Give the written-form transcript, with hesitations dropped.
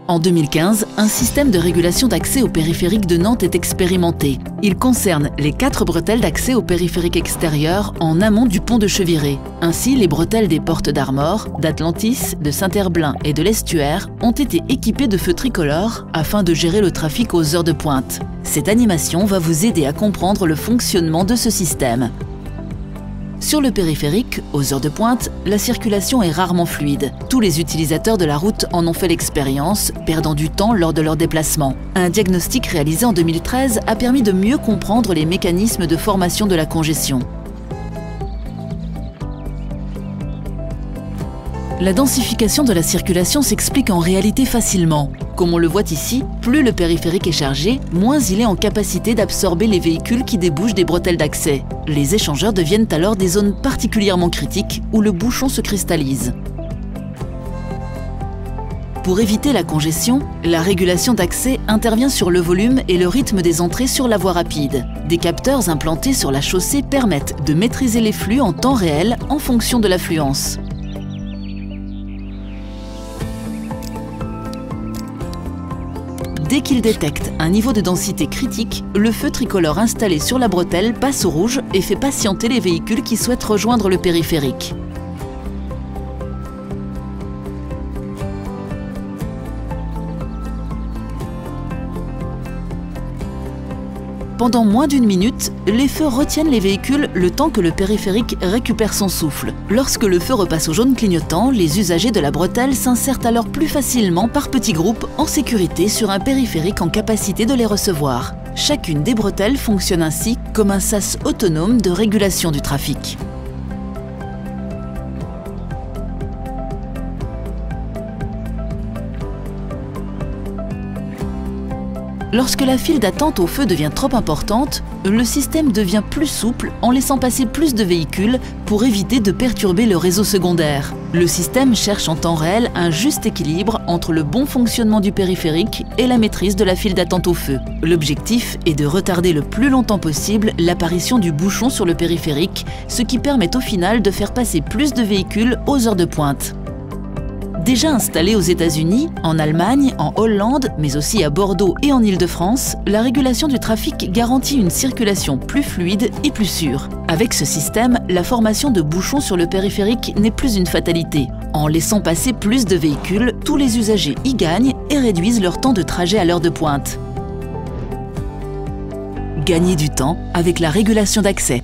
En 2015, un système de régulation d'accès au périphérique de Nantes est expérimenté. Il concerne les 4 bretelles d'accès au périphérique extérieur en amont du pont de Cheviré. Ainsi, les bretelles des portes d'Armor, d'Atlantis, de Saint-Herblain et de l'Estuaire ont été équipées de feux tricolores afin de gérer le trafic aux heures de pointe. Cette animation va vous aider à comprendre le fonctionnement de ce système. Sur le périphérique, aux heures de pointe, la circulation est rarement fluide. Tous les utilisateurs de la route en ont fait l'expérience, perdant du temps lors de leur déplacement. Un diagnostic réalisé en 2013 a permis de mieux comprendre les mécanismes de formation de la congestion. La densification de la circulation s'explique en réalité facilement. Comme on le voit ici, plus le périphérique est chargé, moins il est en capacité d'absorber les véhicules qui débouchent des bretelles d'accès. Les échangeurs deviennent alors des zones particulièrement critiques où le bouchon se cristallise. Pour éviter la congestion, la régulation d'accès intervient sur le volume et le rythme des entrées sur la voie rapide. Des capteurs implantés sur la chaussée permettent de maîtriser les flux en temps réel en fonction de l'affluence. Dès qu'il détecte un niveau de densité critique, le feu tricolore installé sur la bretelle passe au rouge et fait patienter les véhicules qui souhaitent rejoindre le périphérique. Pendant moins d'1 minute, les feux retiennent les véhicules le temps que le périphérique récupère son souffle. Lorsque le feu repasse au jaune clignotant, les usagers de la bretelle s'insèrent alors plus facilement par petits groupes en sécurité sur un périphérique en capacité de les recevoir. Chacune des bretelles fonctionne ainsi comme un sas autonome de régulation du trafic. Lorsque la file d'attente au feu devient trop importante, le système devient plus souple en laissant passer plus de véhicules pour éviter de perturber le réseau secondaire. Le système cherche en temps réel un juste équilibre entre le bon fonctionnement du périphérique et la maîtrise de la file d'attente au feu. L'objectif est de retarder le plus longtemps possible l'apparition du bouchon sur le périphérique, ce qui permet au final de faire passer plus de véhicules aux heures de pointe. Déjà installée aux États-Unis, en Allemagne, en Hollande, mais aussi à Bordeaux et en Île-de-France, la régulation du trafic garantit une circulation plus fluide et plus sûre. Avec ce système, la formation de bouchons sur le périphérique n'est plus une fatalité. En laissant passer plus de véhicules, tous les usagers y gagnent et réduisent leur temps de trajet à l'heure de pointe. Gagner du temps avec la régulation d'accès.